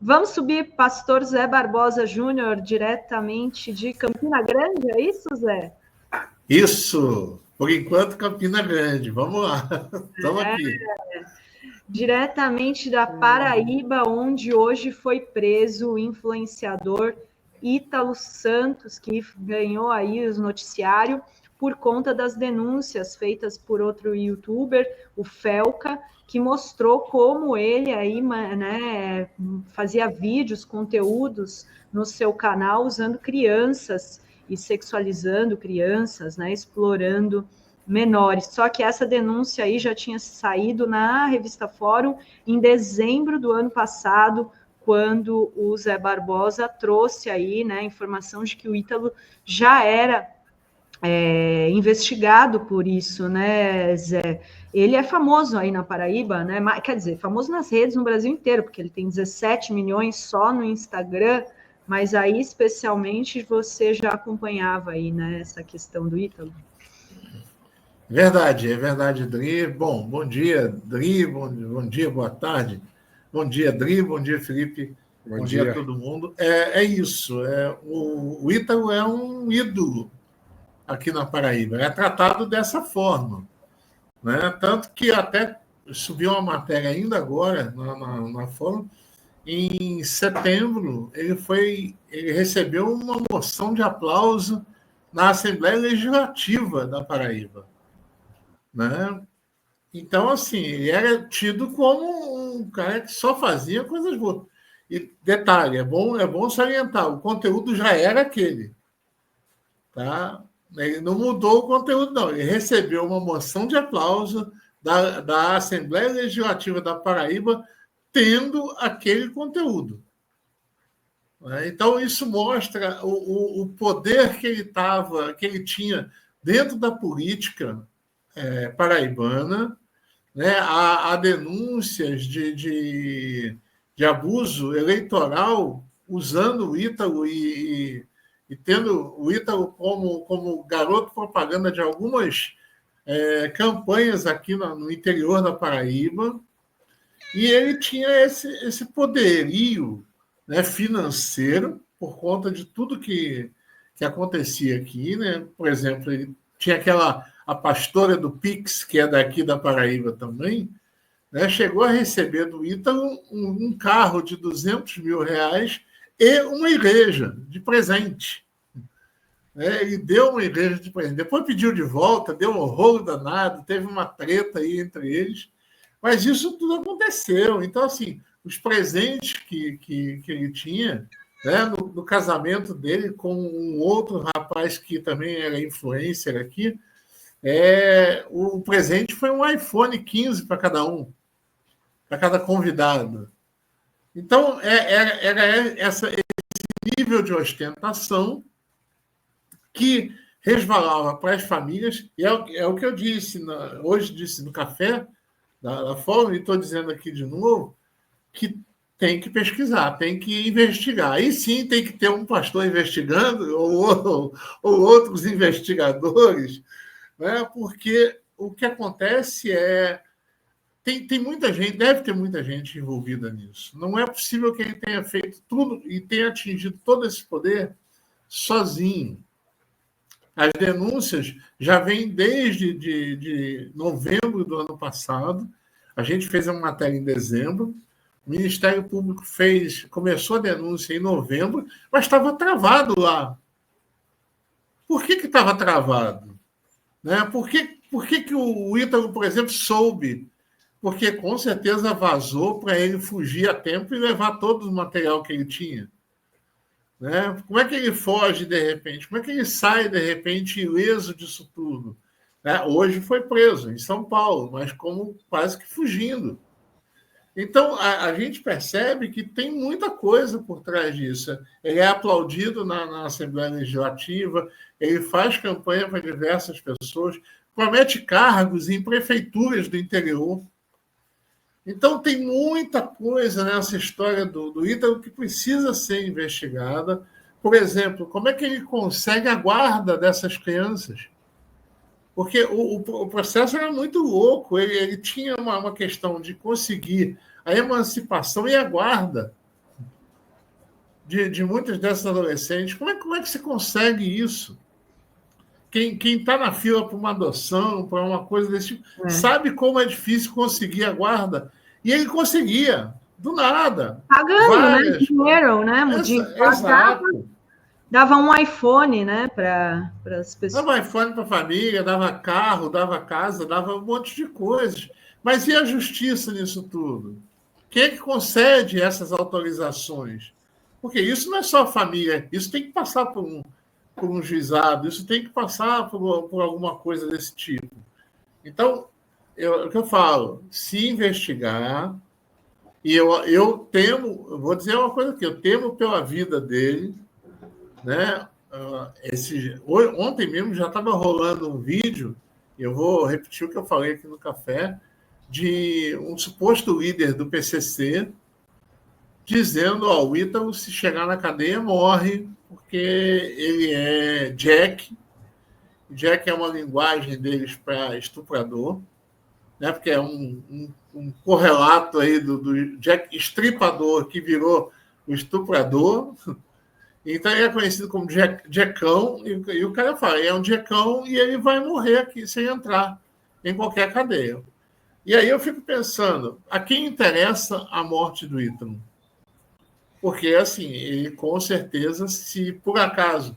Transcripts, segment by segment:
Vamos subir Pastor Zé Barbosa Júnior, diretamente de Campina Grande, é isso, Zé? Isso! Por enquanto, Campina Grande. Vamos lá. Estamos aqui. Diretamente da Paraíba, onde hoje foi preso o influenciador Ítalo Santos, que ganhou aí os noticiários por conta das denúncias feitas por outro youtuber, o Felca, que mostrou como ele aí, né, fazia vídeos, conteúdos no seu canal usando crianças e sexualizando crianças, né, explorando menores. Só que essa denúncia aí já tinha saído na revista Fórum em dezembro do ano passado, quando o Zé Barbosa trouxe aí, né, a informação de que o Ítalo já era investigado por isso, né, Zé? Ele é famoso aí na Paraíba, né? Quer dizer, famoso nas redes no Brasil inteiro, porque ele tem 17 milhões só no Instagram, mas aí especialmente você já acompanhava aí, né, essa questão do Ítalo? É verdade, Dri. Bom dia, Dri, bom dia, boa tarde. Bom dia, Dri, bom dia, Felipe. Bom dia a todo mundo. É isso, o Ítalo é um ídolo aqui na Paraíba, é tratado dessa forma, né? Tanto que até subiu uma matéria ainda agora na Fórum. Em setembro, ele recebeu uma moção de aplauso na Assembleia Legislativa da Paraíba, né? Então, assim, ele era tido como um cara que só fazia coisas boas. E detalhe, é bom salientar, o conteúdo já era aquele, tá? Ele não mudou o conteúdo, não. Ele recebeu uma moção de aplauso da Assembleia Legislativa da Paraíba tendo aquele conteúdo. Então, isso mostra o poder que ele tinha dentro da política paraibana, né? Há denúncias de abuso eleitoral usando o Ítalo e tendo o Ítalo como garoto propaganda de algumas campanhas aqui no interior da Paraíba, e ele tinha esse poderio, né, financeiro por conta de tudo que acontecia aqui, né? Por exemplo, ele tinha a pastora do Pix, que é daqui da Paraíba também, né? Chegou a receber do Ítalo um carro de R$ 200 mil e uma igreja de presente. Ele deu uma igreja de presente. Depois pediu de volta, deu um rolo danado, teve uma treta aí entre eles. Mas isso tudo aconteceu. Então, assim, os presentes que ele tinha, né, no casamento dele com um outro rapaz que também era influencer aqui, o presente foi um iPhone 15 para cada um, para cada convidado. Então, era esse nível de ostentação que resvalava para as famílias, e é o que eu disse, hoje disse no café, da Fórum, e estou dizendo aqui de novo, que tem que pesquisar, tem que investigar. Aí sim tem que ter um pastor investigando, ou outros investigadores, né? Porque o que acontece tem muita gente, deve ter muita gente envolvida nisso. Não é possível que ele tenha feito tudo e tenha atingido todo esse poder sozinho. As denúncias já vêm desde de novembro do ano passado. A gente fez uma matéria em dezembro. O Ministério Público começou a denúncia em novembro, mas estava travado lá. Por que estava travado? Né? Por que o Ítalo, por exemplo, soube? Porque com certeza vazou para ele fugir a tempo e levar todo o material que ele tinha. Né? Como é que ele foge de repente? Como é que ele sai de repente ileso disso tudo? Né? Hoje foi preso em São Paulo, mas como quase que fugindo. Então a gente percebe que tem muita coisa por trás disso. Ele é aplaudido na Assembleia Legislativa, ele faz campanha para diversas pessoas, promete cargos em prefeituras do interior. Então, tem muita coisa nessa história do Ítalo que precisa ser investigada. Por exemplo, como é que ele consegue a guarda dessas crianças? Porque o processo era muito louco. Ele tinha uma questão de conseguir a emancipação e a guarda. de muitas dessas adolescentes. Como é que se consegue isso? Quem está na fila para uma adoção, para uma coisa desse tipo, sabe como é difícil conseguir a guarda. E ele conseguia, do nada. Pagando, né? Dinheiro, né? Exato. Dava um iPhone, né, para as pessoas. Dava iPhone para a família, dava carro, dava casa, dava um monte de coisas. Mas e a justiça nisso tudo? Quem é que concede essas autorizações? Porque isso não é só a família, isso tem que passar por um juizado, isso tem que passar por alguma coisa desse tipo. Então, o que eu falo, se investigar, e eu temo, eu vou dizer uma coisa aqui, eu temo pela vida dele, né? Ontem mesmo já estava rolando um vídeo, eu vou repetir o que eu falei aqui no café, de um suposto líder do PCC dizendo: o Ítalo, se chegar na cadeia, morre, porque ele é Jack. Jack é uma linguagem deles para estuprador, né? Porque é um correlato aí do Jack estripador que virou o estuprador. Então ele é conhecido como Jackão, e o cara fala, é um Jackão e ele vai morrer aqui sem entrar em qualquer cadeia. E aí eu fico pensando, a quem interessa a morte do Ítalo? Porque, assim, ele com certeza, se por acaso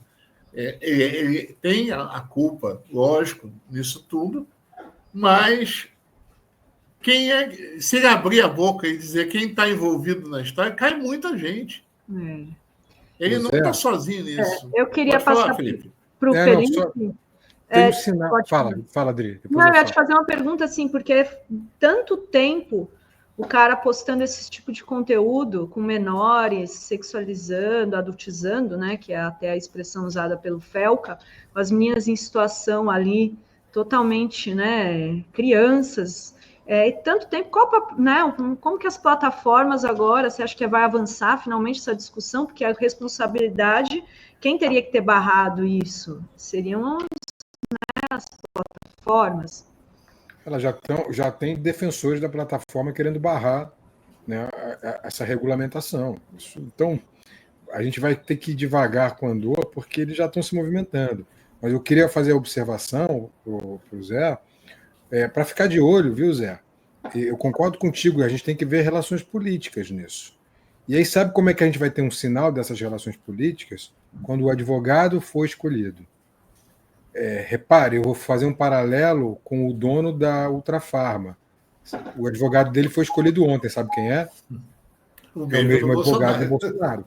ele tem a culpa, lógico, nisso tudo, mas se ele abrir a boca e dizer quem está envolvido na história, cai muita gente. Ele não está sozinho nisso. Eu queria passar para o Felipe. Tem um sinal. Fala, Adri. Não, eu ia te fazer uma pergunta, assim, porque tanto tempo o cara postando esse tipo de conteúdo com menores, sexualizando, adultizando, né, que é até a expressão usada pelo Felca, as meninas em situação ali totalmente, né, crianças, e tanto tempo, como que as plataformas agora, você acha que vai avançar finalmente essa discussão, porque a responsabilidade, quem teria que ter barrado isso? Seriam as plataformas. Ela já tem defensores da plataforma querendo barrar, né, essa regulamentação. Então, a gente vai ter que ir devagar com o Andor, porque eles já estão se movimentando. Mas eu queria fazer a observação para o Zé, para ficar de olho, viu, Zé? Eu concordo contigo, a gente tem que ver relações políticas nisso. E aí, sabe como é que a gente vai ter um sinal dessas relações políticas? Quando o advogado for escolhido. Repare, eu vou fazer um paralelo com o dono da Ultrafarma. O advogado dele foi escolhido ontem, sabe quem é? O mesmo advogado do Bolsonaro.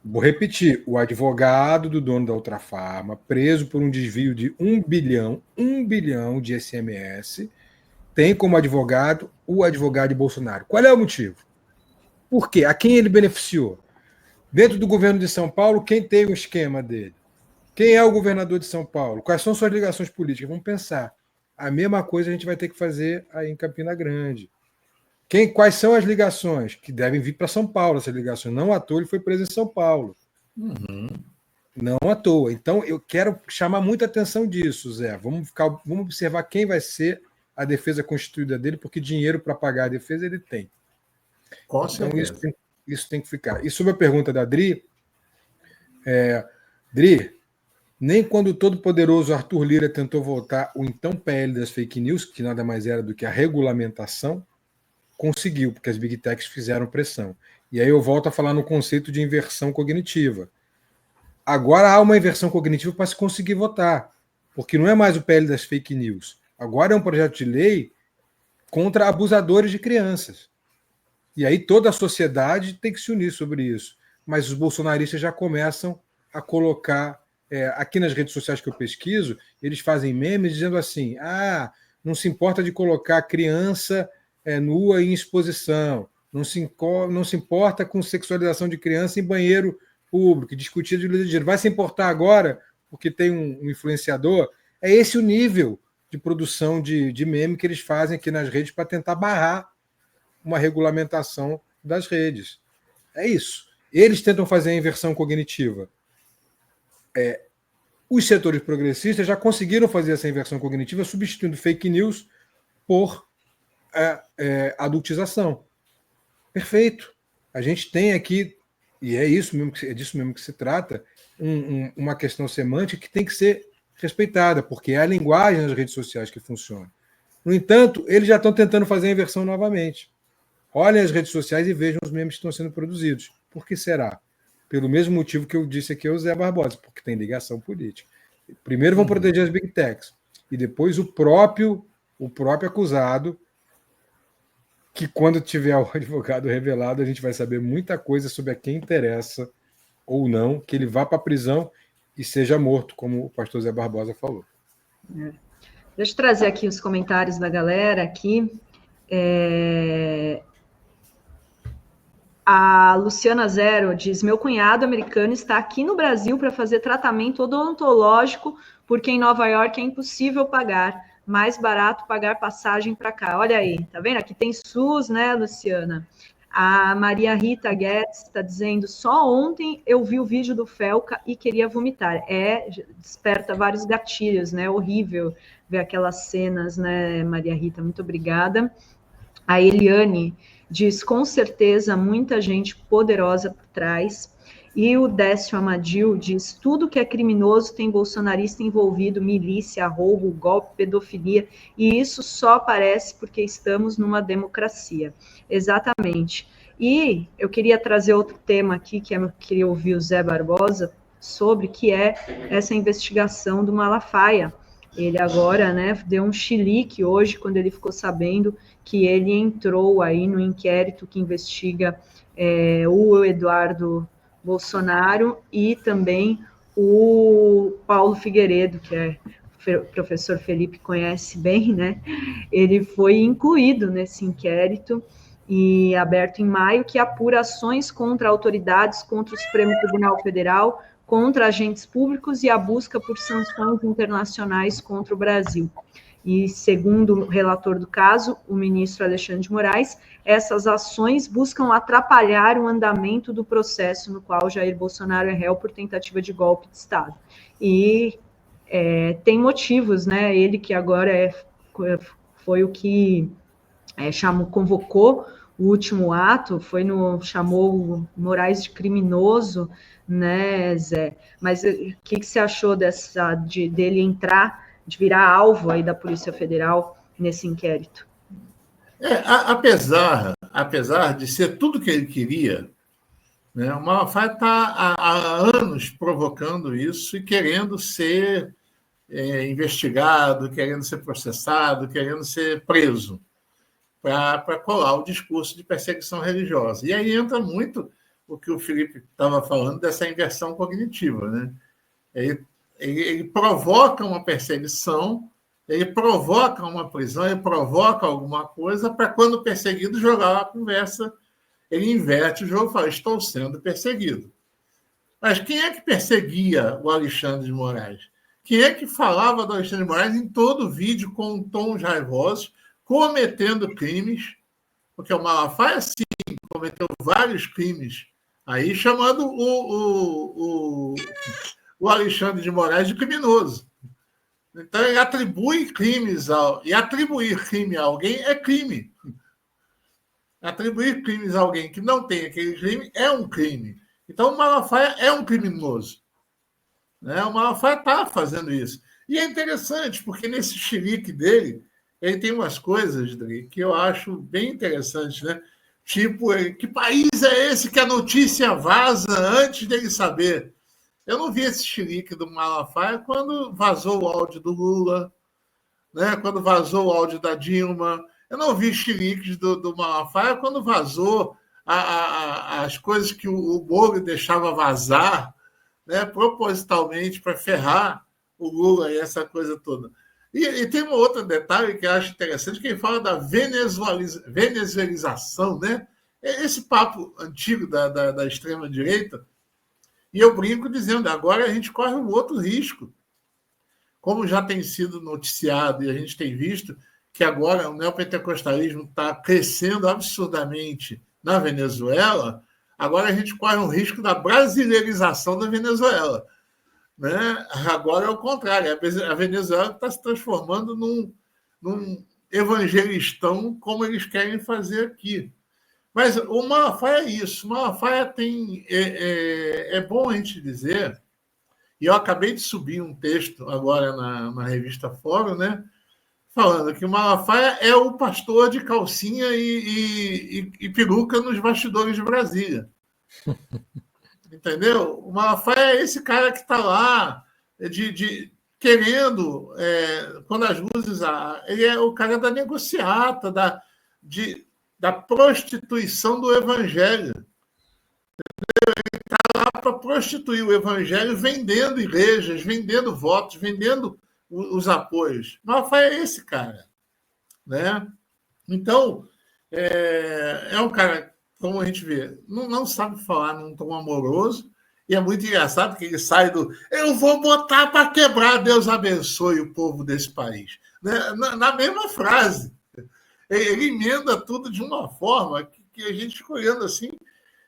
Vou repetir, o advogado do dono da Ultrafarma, preso por um desvio de 1 bilhão de ICMS, tem como advogado o advogado de Bolsonaro. Qual é o motivo? Por quê? A quem ele beneficiou? Dentro do governo de São Paulo, quem tem o esquema dele? Quem é o governador de São Paulo? Quais são suas ligações políticas? Vamos pensar. A mesma coisa a gente vai ter que fazer aí em Campina Grande. Quais são as ligações? Que devem vir para São Paulo, essas ligações. Não à toa ele foi preso em São Paulo. Não à toa. Então, eu quero chamar muita atenção disso, Zé. Vamos observar quem vai ser a defesa constituída dele, porque dinheiro para pagar a defesa ele tem. Com certeza. Então, isso tem que ficar. E sobre a pergunta da Dri, Dri, nem quando o todo-poderoso Arthur Lira tentou votar o então PL das fake news, que nada mais era do que a regulamentação, conseguiu, porque as Big Techs fizeram pressão. E aí eu volto a falar no conceito de inversão cognitiva. Agora há uma inversão cognitiva para se conseguir votar, porque não é mais o PL das fake news. Agora é um projeto de lei contra abusadores de crianças. E aí toda a sociedade tem que se unir sobre isso. Mas os bolsonaristas já começam a colocar... aqui nas redes sociais que eu pesquiso, eles fazem memes dizendo assim: não se importa de colocar a criança nua em exposição, não se importa com sexualização de criança em banheiro público, discutir de dinheiro. Vai se importar agora porque tem um influenciador? É esse o nível de produção de meme que eles fazem aqui nas redes para tentar barrar uma regulamentação das redes. É isso. Eles tentam fazer a inversão cognitiva. Os setores progressistas já conseguiram fazer essa inversão cognitiva substituindo fake news por adultização. Perfeito. A gente tem aqui E é isso mesmo, é disso mesmo que se trata, uma questão semântica que tem que ser respeitada, porque é a linguagem das redes sociais que funciona. No entanto, eles já estão tentando fazer a inversão novamente. Olhem as redes sociais e vejam os memes que estão sendo produzidos. Por que será? Pelo mesmo motivo que eu disse aqui ao Zé Barbosa, porque tem ligação política. Primeiro vão proteger as Big Techs, e depois o próprio acusado, que quando tiver o advogado revelado, a gente vai saber muita coisa sobre a quem interessa ou não, que ele vá para a prisão e seja morto, como o pastor Zé Barbosa falou. Deixa eu trazer aqui os comentários da galera aqui. A Luciana Zero diz: meu cunhado americano está aqui no Brasil para fazer tratamento odontológico, porque em Nova York é impossível pagar. Mais barato pagar passagem para cá. Olha aí, tá vendo? Aqui tem SUS, né, Luciana? A Maria Rita Guedes está dizendo: só ontem eu vi o vídeo do Felca e queria vomitar. Desperta vários gatilhos, né? Horrível ver aquelas cenas, né, Maria Rita? Muito obrigada. A Eliane diz: com certeza, muita gente poderosa por trás. E o Décio Amadil diz: tudo que é criminoso tem bolsonarista envolvido, milícia, roubo, golpe, pedofilia, e isso só aparece porque estamos numa democracia. Exatamente. E eu queria trazer outro tema aqui, que eu queria ouvir o Zé Barbosa sobre, que é essa investigação do Malafaia. Ele agora, né, deu um chilique hoje, quando ele ficou sabendo que ele entrou aí no inquérito que investiga o Eduardo Bolsonaro e também o Paulo Figueiredo, que o professor Felipe conhece bem, né? Ele foi incluído nesse inquérito e aberto em maio, que apura ações contra autoridades, contra o Supremo Tribunal Federal, contra agentes públicos e a busca por sanções internacionais contra o Brasil. E, segundo o relator do caso, o ministro Alexandre de Moraes, essas ações buscam atrapalhar o andamento do processo no qual Jair Bolsonaro é réu por tentativa de golpe de Estado. E tem motivos, né? Ele que agora foi o que convocou o último ato, chamou o Moraes de criminoso, né, Zé? Mas o que você achou dele entrar, de virar alvo aí da Polícia Federal nesse inquérito? Apesar de ser tudo que ele queria, né, o Malafaia está há anos provocando isso e querendo ser investigado, querendo ser processado, querendo ser preso, para colar o discurso de perseguição religiosa. E aí entra muito o que o Felipe estava falando dessa inversão cognitiva, né? Ele provoca uma perseguição, ele provoca uma prisão, ele provoca alguma coisa para, quando perseguido, jogar a conversa. Ele inverte o jogo e fala: estou sendo perseguido. Mas quem é que perseguia o Alexandre de Moraes? Quem é que falava do Alexandre de Moraes em todo o vídeo com tons raivosos, cometendo crimes? Porque o Malafaia, sim, cometeu vários crimes aí, chamando o Alexandre de Moraes de criminoso. Então, ele atribui crimes e atribuir crime a alguém é crime. Atribuir crimes a alguém que não tem aquele crime é um crime. Então, o Malafaia é um criminoso. Né? O Malafaia está fazendo isso. E é interessante, porque nesse chilique dele, ele tem umas coisas, Dri, que eu acho bem interessantes, né? Tipo, que país é esse que a notícia vaza antes dele saber? Eu não vi esse chilique do Malafaia quando vazou o áudio do Lula, né? Quando vazou o áudio da Dilma. Eu não vi chiliques do Malafaia quando vazou as coisas que o Moro deixava vazar, né? Propositalmente para ferrar o Lula e essa coisa toda. E tem um outro detalhe que eu acho interessante, quem fala da venezuelização, né? Esse papo antigo da extrema-direita. E eu brinco dizendo: agora a gente corre um outro risco. Como já tem sido noticiado e a gente tem visto que agora o neopentecostalismo está crescendo absurdamente na Venezuela, agora a gente corre um risco da brasileirização da Venezuela. Né? Agora é o contrário. A Venezuela está se transformando num evangelistão, como eles querem fazer aqui. Mas o Malafaia é isso. O Malafaia tem... É bom a gente dizer, e eu acabei de subir um texto agora na revista Fórum, né? Falando que o Malafaia é o pastor de calcinha e peruca nos bastidores de Brasília. Entendeu? O Malafaia é esse cara que está lá querendo, quando as luzes... Ele é o cara da negociata, da prostituição do evangelho. Ele está lá para prostituir o evangelho, vendendo igrejas, vendendo votos, vendendo os apoios. Malafaia é esse cara. Né? Então, é um cara, como a gente vê, não sabe falar num tom amoroso, e é muito engraçado que ele sai do eu vou botar para quebrar, Deus abençoe o povo desse país. Né? Na mesma frase. Ele emenda tudo de uma forma que a gente fica olhando assim,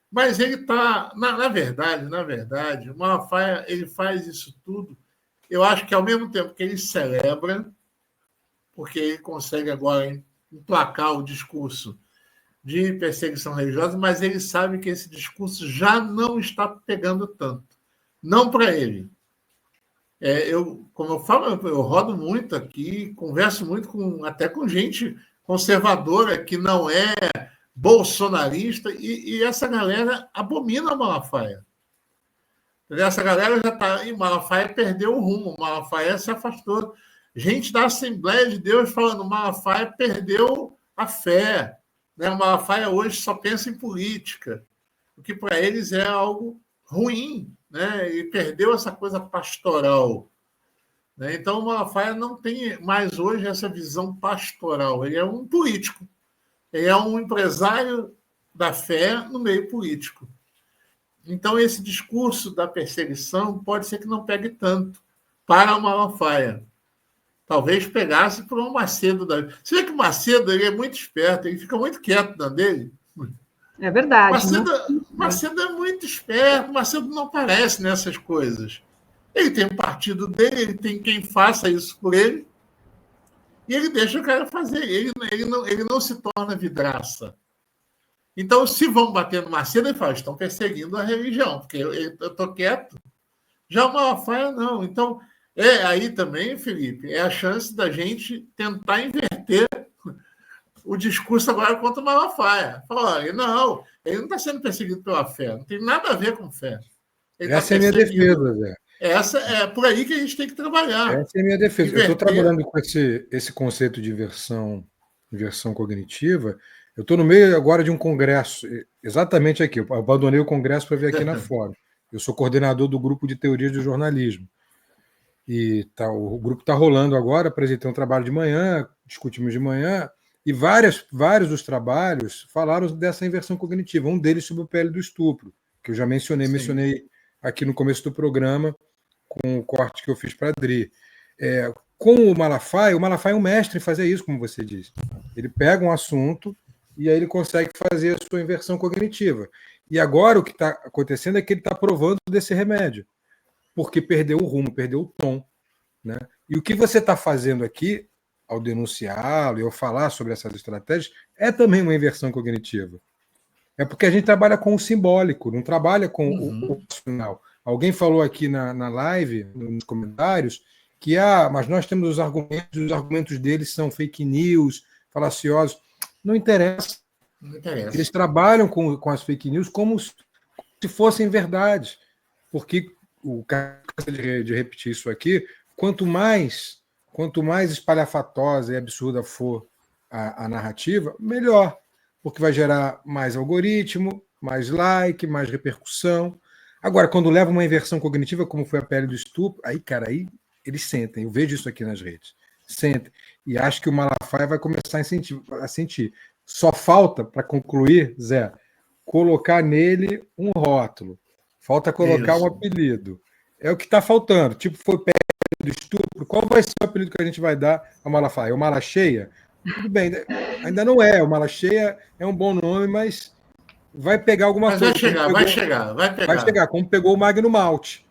mas ele está, na verdade, o Malafaia, ele faz isso tudo, eu acho que ao mesmo tempo que ele celebra, porque ele consegue agora emplacar o discurso de perseguição religiosa, mas ele sabe que esse discurso já não está pegando tanto. Não para ele. Como eu falo, eu rodo muito aqui, converso muito até com gente conservadora que não é bolsonarista, e essa galera abomina o Malafaia. Essa galera já está... E o Malafaia perdeu o rumo, o Malafaia se afastou. Gente da Assembleia de Deus falando, o Malafaia perdeu a fé. Né? O Malafaia hoje só pensa em política, o que para eles é algo ruim. Né? E perdeu essa coisa pastoral. Né? Então, o Malafaia não tem mais hoje essa visão pastoral. Ele é um político. Ele é um empresário da fé no meio político. Então, esse discurso da perseguição pode ser que não pegue tanto para o Malafaia. Talvez pegasse por um Macedo. Você vê que o Macedo ele é muito esperto, ele fica muito quieto na dele. É verdade. Macedo é muito esperto, Macedo não aparece nessas coisas. Ele tem um partido dele, ele tem quem faça isso por ele, e ele deixa o cara fazer. Ele não se torna vidraça. Então, se vão bater no Macedo, ele fala, estão perseguindo a religião, porque eu estou quieto. Já o Malafaia, não. Então, aí também, Felipe, é a chance da gente tentar inverter o discurso agora contra o Malafaia. Falar, não, ele não está sendo perseguido pela fé, não tem nada a ver com fé. Essa é a minha defesa, Zé. É por aí que a gente tem que trabalhar. Essa é a minha defesa. Inverter. Eu estou trabalhando com esse conceito de inversão cognitiva. Eu estou no meio agora de um congresso, exatamente aqui. Eu abandonei o congresso para vir aqui na Fórum. Eu sou coordenador do grupo de teorias do jornalismo. E o grupo está rolando agora, apresentei um trabalho de manhã, discutimos de manhã, e vários dos trabalhos falaram dessa inversão cognitiva. Um deles sobre o PL do estupro, que eu já mencionei aqui no começo do programa, com o corte que eu fiz para a Adri. Com o Malafaia é um mestre em fazer isso, como você disse. Ele pega um assunto e aí ele consegue fazer a sua inversão cognitiva. E agora o que está acontecendo é que ele está provando desse remédio, porque perdeu o rumo, perdeu o tom. Né? E o que você está fazendo aqui, ao denunciá-lo e ao falar sobre essas estratégias, é também uma inversão cognitiva. É porque a gente trabalha com o simbólico, não trabalha com o racional. Alguém falou aqui na live, nos comentários, que mas nós temos os argumentos deles são fake news, falaciosos. Não interessa. Não interessa. Eles trabalham com as fake news como se fossem verdade. Porque o caso de repetir isso aqui, quanto mais espalhafatosa e absurda for a narrativa, melhor. Porque vai gerar mais algoritmo, mais like, mais repercussão. Agora, quando leva uma inversão cognitiva, como foi a pele do estupro, aí eles sentem. Eu vejo isso aqui nas redes. Sentem. E acho que o Malafaia vai começar a sentir. Só falta, para concluir, Zé, colocar nele um rótulo. Falta colocar um apelido. É o que está faltando. Tipo, foi pele do estupro. Qual vai ser o apelido que a gente vai dar ao Malafaia? É o Malacheia? Tudo bem, ainda não é. O Malacheia é um bom nome, mas vai pegar alguma coisa. Vai chegar. Vai chegar, como pegou o Magno Malte.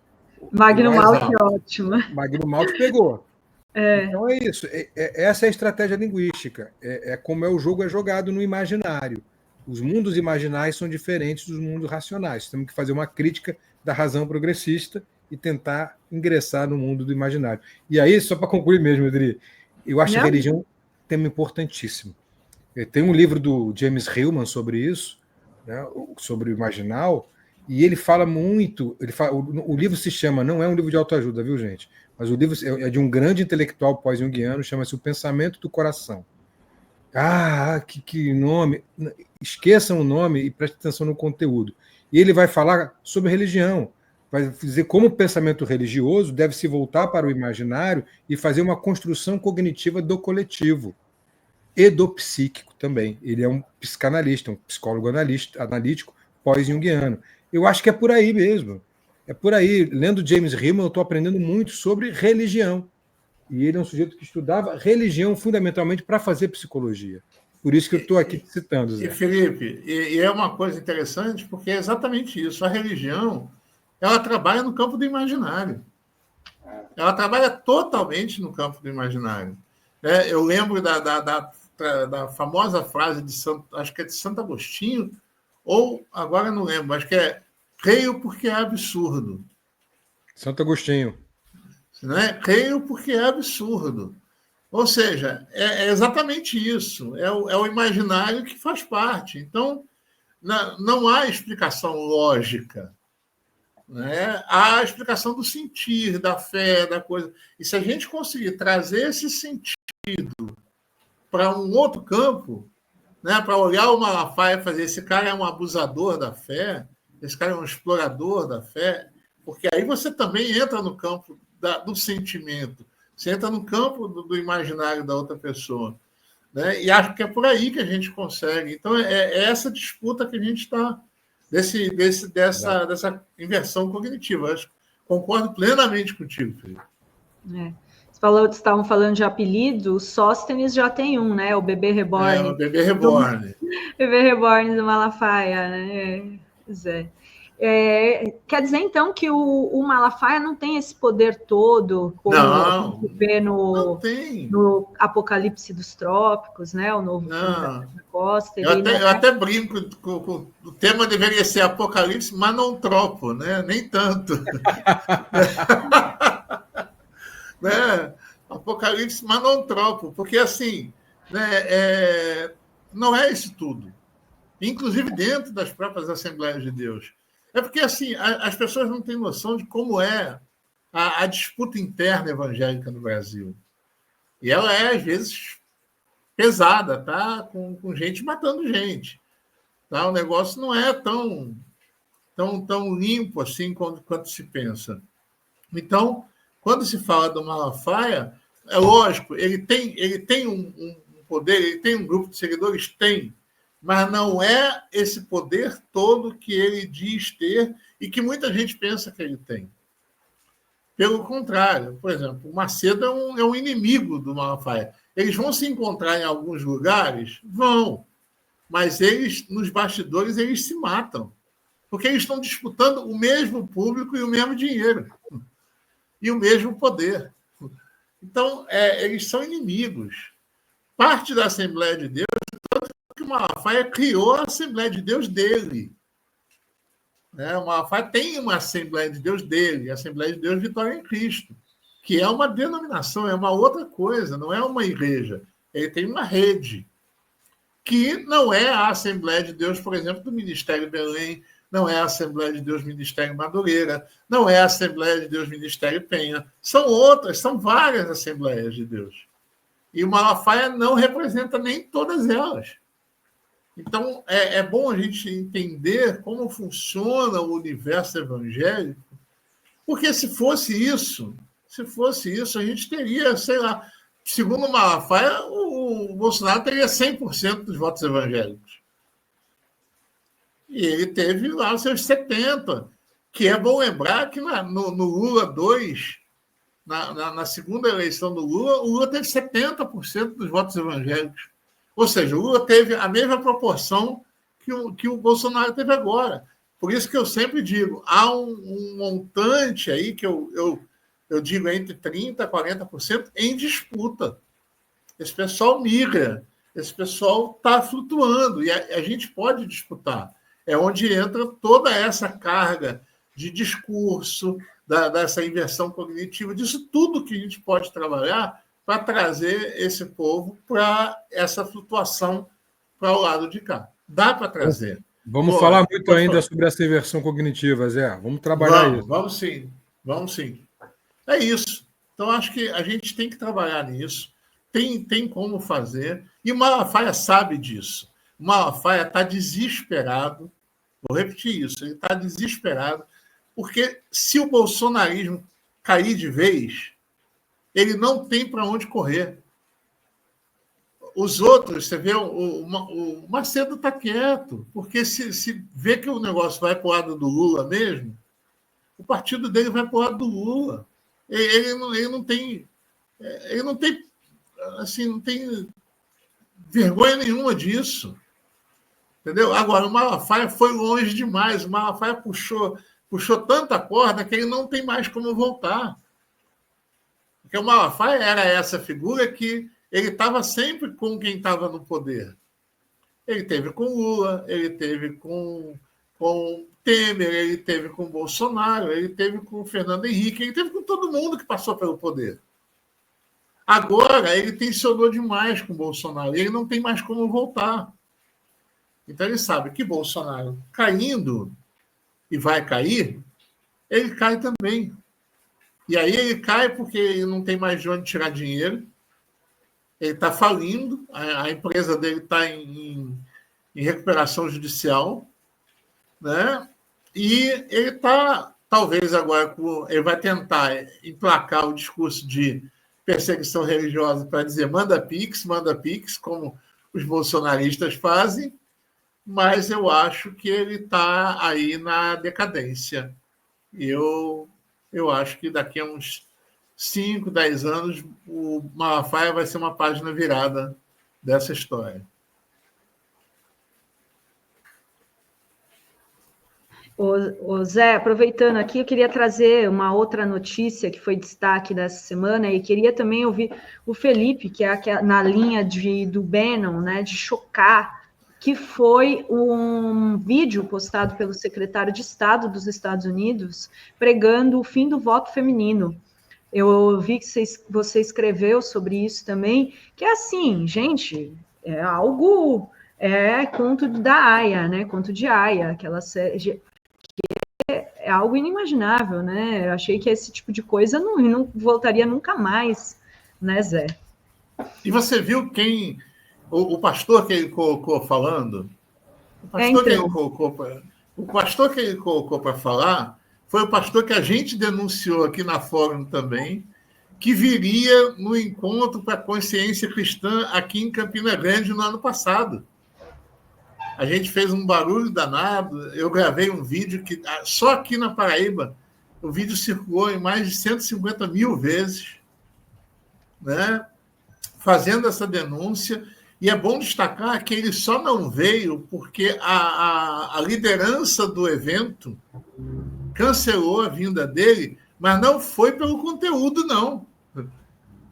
Magno Malte é ótimo. Magno Malte pegou. Então é isso. Essa é a estratégia linguística. É como o jogo é jogado no imaginário. Os mundos imaginais são diferentes dos mundos racionais. Temos que fazer uma crítica da razão progressista e tentar ingressar no mundo do imaginário. E aí, só para concluir mesmo, Adri, eu acho a religião um tema importantíssimo. Tem um livro do James Hillman sobre isso, né, sobre o imaginal, e ele fala muito. O livro se chama, não é um livro de autoajuda, viu, gente? Mas o livro é de um grande intelectual pós-junguiano, chama-se O Pensamento do Coração. Que nome! Esqueçam o nome e prestem atenção no conteúdo. E ele vai falar sobre religião, vai dizer como o pensamento religioso deve se voltar para o imaginário e fazer uma construção cognitiva do coletivo e do psíquico também. Ele é um psicanalista, um psicólogo analítico pós-junguiano. Eu acho que é por aí mesmo. É por aí. Lendo James Hillman, eu estou aprendendo muito sobre religião. E ele é um sujeito que estudava religião fundamentalmente para fazer psicologia. Por isso que eu estou aqui citando, Zé. E, Felipe, e é uma coisa interessante, porque é exatamente isso. A religião, ela trabalha no campo do imaginário. Ela trabalha totalmente no campo do imaginário. Eu lembro da famosa frase acho que é de Santo Agostinho, ou agora não lembro, acho que é creio porque é absurdo. Santo Agostinho. Né? Creio porque é absurdo. Ou seja, é exatamente isso. É o imaginário que faz parte. Então, não há explicação lógica. Né? Há a explicação do sentir, da fé, da coisa. E se a gente conseguir trazer esse sentido para um outro campo, né? Para olhar o Malafaia e fazer esse cara é um abusador da fé, esse cara é um explorador da fé, porque aí você também entra no campo do sentimento, você entra no campo do imaginário da outra pessoa. Né? E acho que é por aí que a gente consegue. Então, é essa disputa que a gente está, dessa inversão cognitiva. Acho, concordo plenamente contigo, Felipe. Estavam falando de apelido, o Sóstenes já tem um, né? O Bebê Reborn. O Bebê Reborn. Bebê Reborn do Malafaia, né? Zé. Quer dizer, então, que o Malafaia não tem esse poder todo, como a gente vê no Apocalipse dos Trópicos, né? O novo filme da Costa. Eu até brinco com o tema deveria ser Apocalipse, mas não tropo, né? Nem tanto. Né? Apocalipse, mas não tropo, porque assim, né, não é isso tudo. Inclusive dentro das próprias Assembleias de Deus. É porque assim, as pessoas não têm noção de como é a disputa interna evangélica no Brasil. E ela é, às vezes, pesada, tá? Com gente matando gente. Tá? O negócio não é tão limpo assim quanto se pensa. Então, quando se fala do Malafaia, é lógico, ele tem um poder, ele tem um grupo de seguidores? Tem. Mas não é esse poder todo que ele diz ter e que muita gente pensa que ele tem. Pelo contrário, por exemplo, o Macedo é um inimigo do Malafaia. Eles vão se encontrar em alguns lugares? Vão. Mas eles, nos bastidores, eles se matam. Porque eles estão disputando o mesmo público e o mesmo dinheiro. E o mesmo poder. Então, eles são inimigos. Parte da Assembleia de Deus, tanto que o Malafaia criou a Assembleia de Deus dele. O Malafaia tem uma Assembleia de Deus dele, a Assembleia de Deus Vitória em Cristo, que é uma denominação, é uma outra coisa, não é uma igreja. Ele tem uma rede, que não é a Assembleia de Deus, por exemplo, do Ministério Belém, não é a Assembleia de Deus Ministério Madureira, não é a Assembleia de Deus Ministério Penha. São outras, são várias Assembleias de Deus. E o Malafaia não representa nem todas elas. Então, é bom a gente entender como funciona o universo evangélico, porque se fosse isso, a gente teria, sei lá, segundo o Malafaia, o Bolsonaro teria 100% dos votos evangélicos. E ele teve lá os seus 70%, que é bom lembrar que no Lula 2, na segunda eleição do Lula, o Lula teve 70% dos votos evangélicos. Ou seja, o Lula teve a mesma proporção que o Bolsonaro teve agora. Por isso que eu sempre digo, há um montante aí que eu digo entre 30% a 40% em disputa. Esse pessoal migra. esse pessoal está flutuando e a gente pode disputar. É onde entra toda essa carga de discurso, dessa inversão cognitiva, disso tudo que a gente pode trabalhar para trazer esse povo para essa flutuação para o lado de cá. Dá para trazer. Vamos falar muito ainda sobre essa inversão cognitiva, Zé. Vamos trabalhar isso. Vamos sim. Vamos sim. É isso. Então, acho que a gente tem que trabalhar nisso. Tem como fazer. E o Malafaia sabe disso. O Malafaia está desesperado. Vou repetir isso. Ele está desesperado. Porque se o bolsonarismo cair de vez, ele não tem para onde correr. Os outros, você vê, o Macedo está quieto, porque se vê que o negócio vai para o lado do Lula mesmo, o partido dele vai para o lado do Lula. Ele não tem assim, não tem vergonha nenhuma disso. Entendeu? Agora, o Malafaia foi longe demais. O Malafaia puxou tanta corda que ele não tem mais como voltar. Porque o Malafaia era essa figura que ele estava sempre com quem estava no poder. Ele teve com Lula, ele teve com Temer, ele teve com Bolsonaro, ele teve com Fernando Henrique, ele teve com todo mundo que passou pelo poder. Agora, ele tensionou demais com Bolsonaro, e ele não tem mais como voltar. Então, ele sabe que Bolsonaro caindo, e vai cair, ele cai também. E aí ele cai porque ele não tem mais de onde tirar dinheiro, ele está falindo, a empresa dele está em recuperação judicial, né? E ele está, talvez agora, ele vai tentar emplacar o discurso de perseguição religiosa para dizer manda Pix, como os bolsonaristas fazem, mas eu acho que ele está aí na decadência. E eu acho que daqui a uns 5, 10 anos, o Malafaia vai ser uma página virada dessa história. Ô Zé, aproveitando aqui, eu queria trazer uma outra notícia que foi destaque dessa semana e queria também ouvir o Felipe, que é na linha do Bannon, né, de chocar, que foi um vídeo postado pelo secretário de Estado dos Estados Unidos pregando o fim do voto feminino. Eu vi que você escreveu sobre isso também, que é assim, gente, é algo, conto da Aya, né? Conto de Aya, aquela série, que é algo inimaginável, né? Eu achei que esse tipo de coisa não voltaria nunca mais, né, Zé? E você viu o pastor que ele colocou falando? O pastor que ele colocou para falar foi o pastor que a gente denunciou aqui na Fórum também, que viria no encontro para a consciência cristã aqui em Campina Grande no ano passado. A gente fez um barulho danado, eu gravei um vídeo que só aqui na Paraíba o vídeo circulou em mais de 150 mil vezes, né, fazendo essa denúncia. E é bom destacar que ele só não veio porque a liderança do evento cancelou a vinda dele, mas não foi pelo conteúdo, não.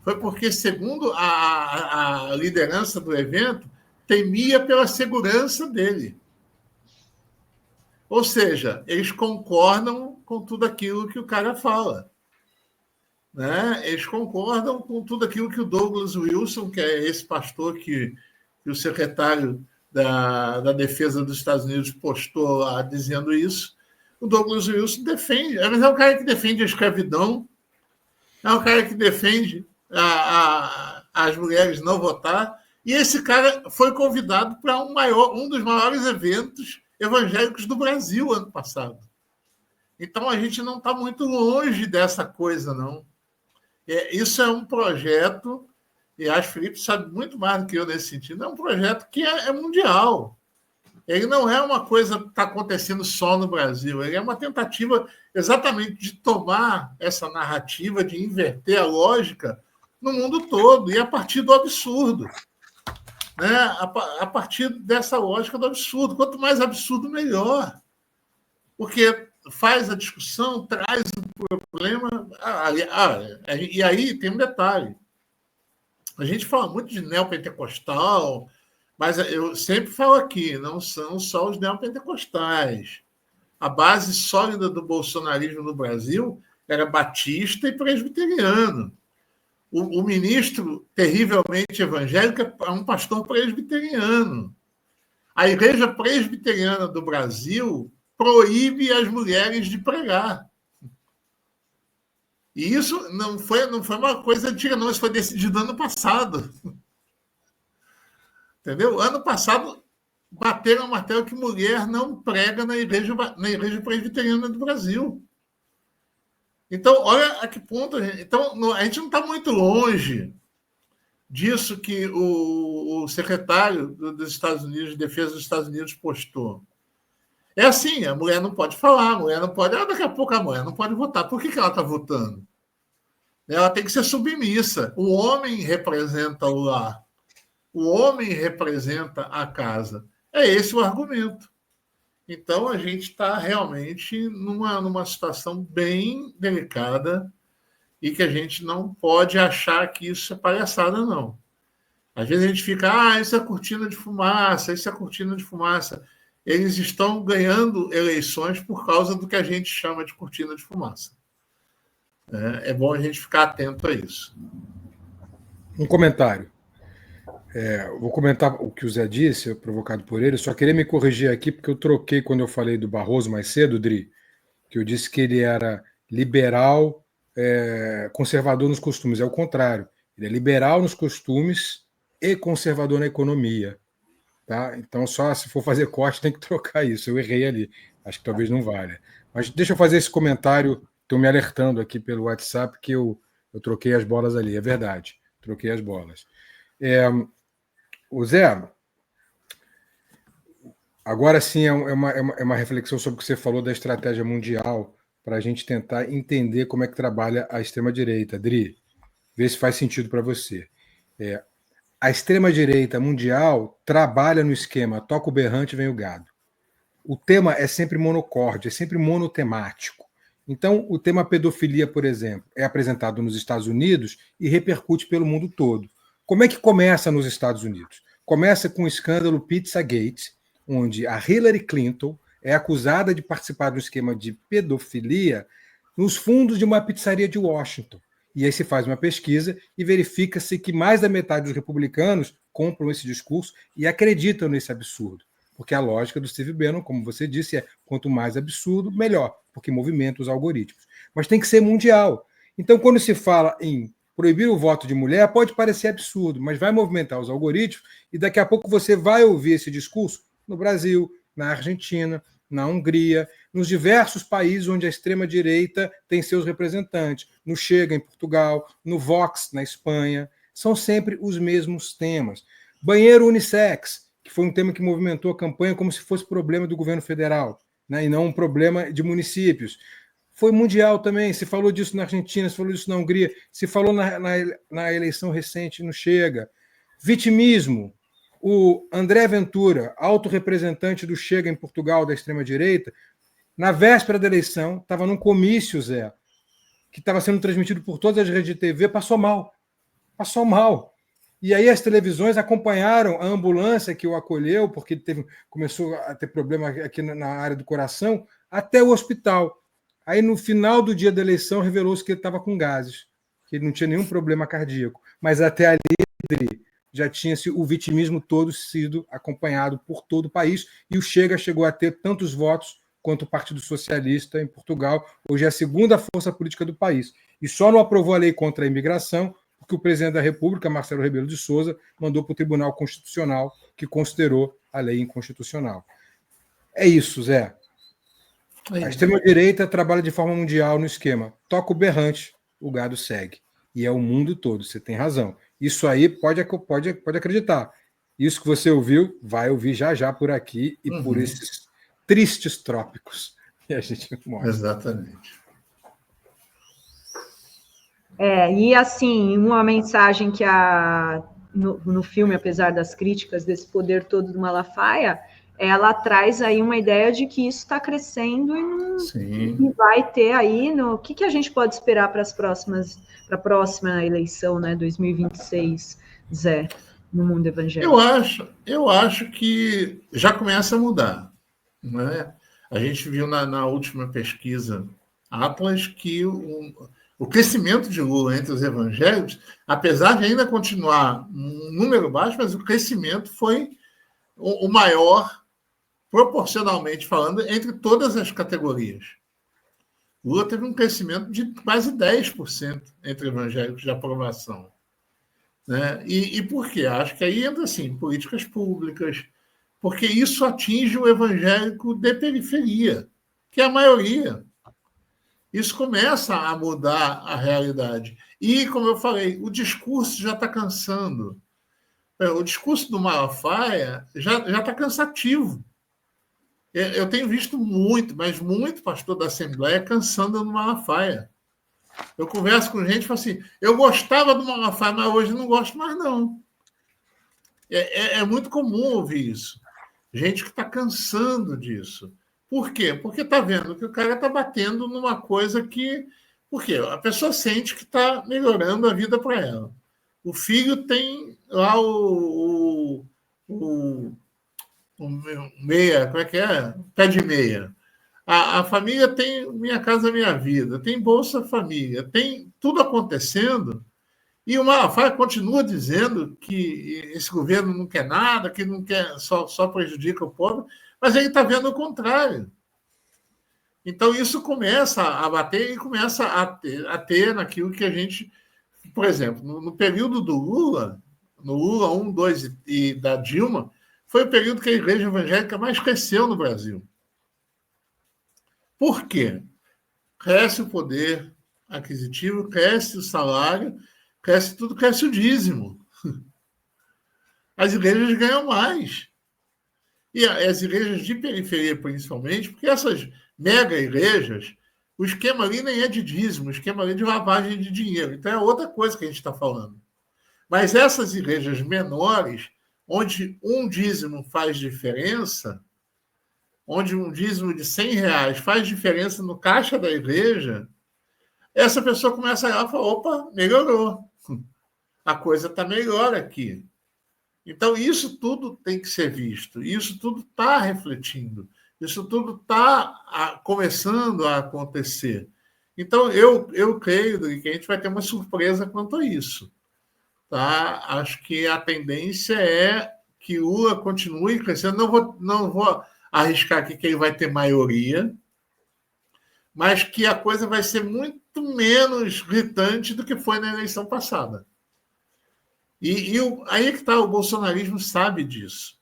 Foi porque, segundo a liderança do evento, temia pela segurança dele. Ou seja, eles concordam com tudo aquilo que o cara fala. Né? Eles concordam com tudo aquilo que o Douglas Wilson, que é esse pastor que o secretário da Defesa dos Estados Unidos postou lá dizendo isso. O Douglas Wilson defende, mas é um cara que defende a escravidão, é um cara que defende as mulheres não votar, e esse cara foi convidado para um dos maiores eventos evangélicos do Brasil ano passado. Então, a gente não está muito longe dessa coisa, não. Isso é um projeto, e acho que o Felipe sabe muito mais do que eu nesse sentido, é um projeto que é mundial. Ele não é uma coisa que está acontecendo só no Brasil, ele é uma tentativa exatamente de tomar essa narrativa, de inverter a lógica no mundo todo, e a partir do absurdo. Né? A partir dessa lógica do absurdo. Quanto mais absurdo, melhor. Porque faz a discussão, traz o problema. E aí tem um detalhe. A gente fala muito de neopentecostal, mas eu sempre falo aqui, não são só os neopentecostais. A base sólida do bolsonarismo no Brasil era batista e presbiteriano. O ministro terrivelmente evangélico é um pastor presbiteriano. A igreja presbiteriana do Brasil proíbe as mulheres de pregar. E isso não foi uma coisa antiga, não. Isso foi decidido ano passado. Entendeu? Ano passado, bateram o martelo que mulher não prega na igreja presbiteriana do Brasil. Então, olha a que ponto a gente... Então, a gente não está muito longe disso que o secretário dos Estados Unidos, de Defesa dos Estados Unidos, postou. É assim, a mulher não pode falar, a mulher não pode... daqui a pouco a mulher não pode votar. Por que ela está votando? Ela tem que ser submissa. O homem representa o lar. O homem representa a casa. É esse o argumento. Então, a gente está realmente numa situação bem delicada e que a gente não pode achar que isso é palhaçada, não. Às vezes a gente fica, isso é cortina de fumaça, isso é cortina de fumaça. Eles estão ganhando eleições por causa do que a gente chama de cortina de fumaça. É bom a gente ficar atento a isso. Um comentário. Vou comentar o que o Zé disse, provocado por ele. Só queria me corrigir aqui, porque eu troquei quando eu falei do Barroso mais cedo, Dri, que eu disse que ele era liberal, conservador nos costumes. É o contrário. Ele é liberal nos costumes e conservador na economia. Tá? Então, só se for fazer corte, tem que trocar isso. Eu errei ali. Acho que talvez não valha. Mas deixa eu fazer esse comentário. Estão me alertando aqui pelo WhatsApp que eu troquei as bolas ali. É verdade. Troquei as bolas. O Zé, agora sim é uma reflexão sobre o que você falou da estratégia mundial para a gente tentar entender como é que trabalha a extrema-direita. Dri, vê se faz sentido para você. A extrema-direita mundial trabalha no esquema toca o berrante, vem o gado. O tema é sempre monocorde, é sempre monotemático. Então, o tema pedofilia, por exemplo, é apresentado nos Estados Unidos e repercute pelo mundo todo. Como é que começa nos Estados Unidos? Começa com o escândalo Pizzagate, onde a Hillary Clinton é acusada de participar do esquema de pedofilia nos fundos de uma pizzaria de Washington. E aí se faz uma pesquisa e verifica-se que mais da metade dos republicanos compram esse discurso e acreditam nesse absurdo. Porque a lógica do Steve Bannon, como você disse, é quanto mais absurdo, melhor, porque movimenta os algoritmos. Mas tem que ser mundial. Então, quando se fala em proibir o voto de mulher, pode parecer absurdo, mas vai movimentar os algoritmos e daqui a pouco você vai ouvir esse discurso no Brasil, na Argentina, na Hungria, nos diversos países onde a extrema-direita tem seus representantes. No Chega, em Portugal, no Vox, na Espanha. São sempre os mesmos temas. Banheiro unissex, que foi um tema que movimentou a campanha como se fosse problema do governo federal, né, e não um problema de municípios. Foi mundial também, se falou disso na Argentina, se falou disso na Hungria, se falou na eleição recente no Chega. Vitimismo. O André Ventura, autorrepresentante do Chega em Portugal, da extrema-direita, na véspera da eleição, estava num comício, Zé, que estava sendo transmitido por todas as redes de TV, passou mal. Passou mal. E aí as televisões acompanharam a ambulância que o acolheu, porque começou a ter problema aqui na área do coração, até o hospital. Aí, no final do dia da eleição, revelou-se que ele estava com gases, que ele não tinha nenhum problema cardíaco. Mas até ali já tinha o vitimismo todo sido acompanhado por todo o país, e o Chega chegou a ter tantos votos quanto o Partido Socialista em Portugal. Hoje é a segunda força política do país. E só não aprovou a lei contra a imigração porque o presidente da República, Marcelo Rebelo de Sousa, mandou para o Tribunal Constitucional, que considerou a lei inconstitucional. É isso, Zé. A extrema-direita trabalha de forma mundial no esquema. Toca o berrante, o gado segue. E é o mundo todo, você tem razão. Isso aí pode acreditar. Isso que você ouviu, vai ouvir já por aqui e por esses tristes trópicos que a gente mostra. Exatamente. E assim, uma mensagem que no filme, apesar das críticas desse poder todo do Malafaia, ela traz aí uma ideia de que isso está crescendo e vai ter aí o que a gente pode esperar para a próxima eleição, né, 2026. Zé, no mundo evangélico? Eu acho que já começa a mudar, né? A gente viu na última pesquisa Atlas que o crescimento de Lula entre os evangélicos, apesar de ainda continuar um número baixo, mas o crescimento foi o maior, proporcionalmente falando, entre todas as categorias. Lula teve um crescimento de quase 10% entre evangélicos de aprovação. Né? E por quê? Acho que aí entra assim, políticas públicas, porque isso atinge o evangélico de periferia, que é a maioria. Isso começa a mudar a realidade. E, como eu falei, o discurso já está cansando. O discurso do Malafaia já está cansativo. Eu tenho visto muito, mas muito pastor da Assembleia cansando no Malafaia. Eu converso com gente e falo assim, eu gostava do Malafaia, mas hoje não gosto mais, não. É muito comum ouvir isso. Gente que está cansando disso. Por quê? Porque está vendo que o cara está batendo numa coisa que... Por quê? A pessoa sente que está melhorando a vida para ela. O filho tem lá o meia, como é que é? Pé de meia. A família tem Minha Casa Minha Vida, tem Bolsa Família, tem tudo acontecendo, e o Malafaia continua dizendo que esse governo não quer nada, que não quer, só prejudica o povo, mas ele está vendo o contrário. Então, isso começa a bater e começa a ter naquilo que a gente... Por exemplo, no período do Lula, no Lula 1, 2 e da Dilma, foi o período que a igreja evangélica mais cresceu no Brasil. Por quê? Cresce o poder aquisitivo, cresce o salário, cresce tudo, cresce o dízimo. As igrejas ganham mais. E as igrejas de periferia, principalmente, porque essas mega igrejas, o esquema ali nem é de dízimo, o esquema ali é de lavagem de dinheiro. Então é outra coisa que a gente está falando. Mas essas igrejas menores, onde um dízimo faz diferença, onde um dízimo de R$100 faz diferença no caixa da igreja, essa pessoa começa a olhar e fala, opa, melhorou. A coisa está melhor aqui. Então, isso tudo tem que ser visto, isso tudo está refletindo, isso tudo está começando a acontecer. Então, eu creio que a gente vai ter uma surpresa quanto a isso. Tá? Acho que a tendência é que Lula continue crescendo. Não vou arriscar aqui que ele vai ter maioria, mas que a coisa vai ser muito menos gritante do que foi na eleição passada. Aí é que está, o bolsonarismo sabe disso.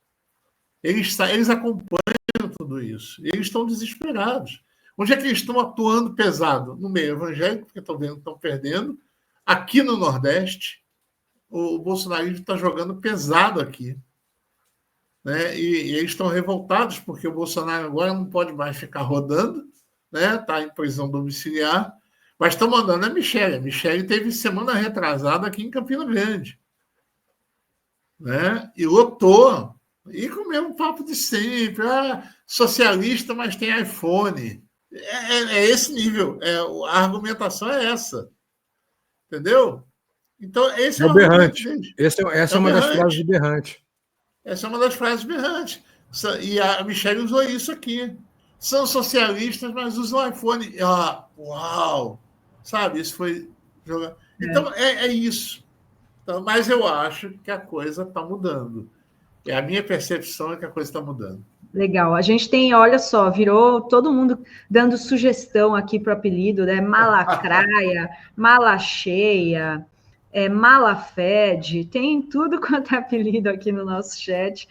Eles acompanham tudo isso. Eles estão desesperados. Onde é que eles estão atuando pesado? No meio evangélico, porque estão perdendo. Aqui no Nordeste, o bolsonarismo está jogando pesado aqui. Né? E eles estão revoltados porque o Bolsonaro agora não pode mais ficar rodando, né? Está em prisão domiciliar, mas estão mandando a Michelle. A Michelle teve semana retrasada aqui em Campina Grande. Né? E lotou. E com o mesmo papo de sempre. Socialista, mas tem iPhone. É esse nível. A argumentação é essa. Entendeu? Então, esse é o berrante. Essa é uma das frases de berrante. Essa é uma das frases berrantes. E a Michelle usou isso aqui. São socialistas, mas usam iPhone. Uau! Sabe? Isso foi jogar. Então, é isso. Então, mas eu acho que a coisa está mudando. A minha percepção é que a coisa está mudando. Legal. A gente tem, olha só, virou todo mundo dando sugestão aqui para o apelido, né? Malacraia, mala cheia, Malafede, tem tudo quanto é apelido aqui no nosso chat.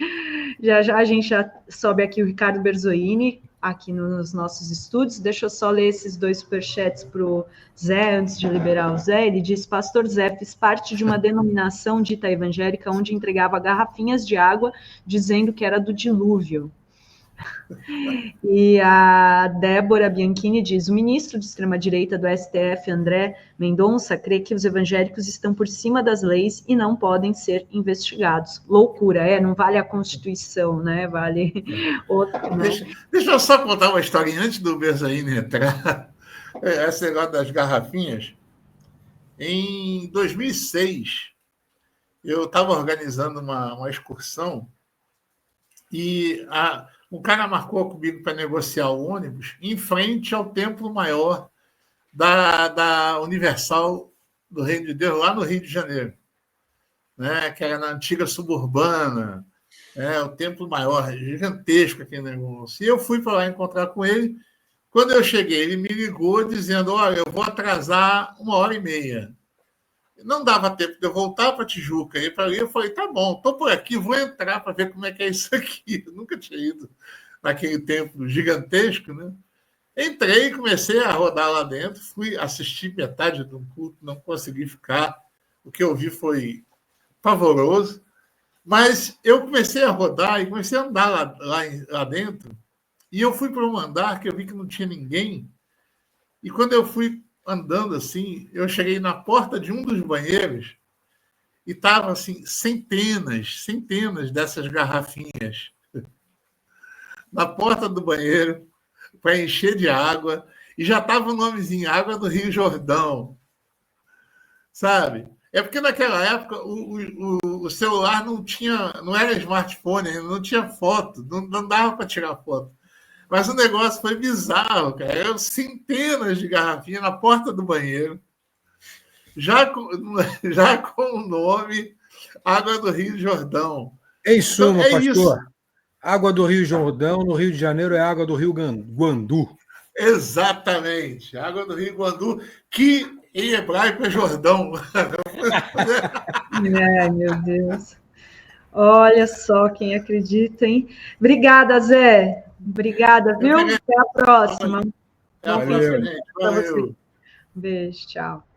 Já a gente já sobe aqui o Ricardo Berzoini, aqui nos nossos estúdios. Deixa eu só ler esses 2 superchats para o Zé, antes de liberar o Zé. Ele diz, pastor Zé, fiz parte de uma denominação dita evangélica onde entregava garrafinhas de água dizendo que era do dilúvio. E a Débora Bianchini diz, o ministro de extrema-direita do STF, André Mendonça, crê que os evangélicos estão por cima das leis e não podem ser investigados. Loucura, não vale a Constituição, né? Vale outro. Deixa eu só contar uma historinha antes do Berzaini entrar. Esse negócio das garrafinhas. Em 2006, eu estava organizando uma excursão e um cara marcou comigo para negociar o ônibus em frente ao Templo Maior da Universal do Reino de Deus, lá no Rio de Janeiro, né? Que era na antiga suburbana, o Templo Maior, gigantesco aquele negócio. E eu fui para lá encontrar com ele. Quando eu cheguei, ele me ligou dizendo: olha, eu vou atrasar 1h30. Não dava tempo de eu voltar para Tijuca. Eu falei: tá bom, estou por aqui, vou entrar para ver como é que é isso aqui. Eu nunca tinha ido naquele templo gigantesco, né? Entrei, comecei a rodar lá dentro, fui assistir metade do culto, não consegui ficar. O que eu vi foi pavoroso. Mas eu comecei a rodar e comecei a andar lá dentro. E eu fui para um andar que eu vi que não tinha ninguém. E quando eu fui andando assim, eu cheguei na porta de um dos banheiros e estavam assim, centenas dessas garrafinhas na porta do banheiro para encher de água. E já estava o nomezinho, Água do Rio Jordão. Sabe? É porque naquela época o celular não era smartphone, não tinha foto, não dava para tirar foto. Mas o negócio foi bizarro, cara. Eram centenas de garrafinhas na porta do banheiro, já com o nome Água do Rio Jordão. Em suma, então, pastor, isso. Água do Rio Jordão, no Rio de Janeiro é água do Rio Guandu. Exatamente, Água do Rio Guandu, que em hebraico é Jordão. Ai, meu Deus. Olha só quem acredita, hein? Obrigada, Zé. Obrigada, viu? Até a próxima. Até a próxima, gente. Valeu. Beijo, tchau.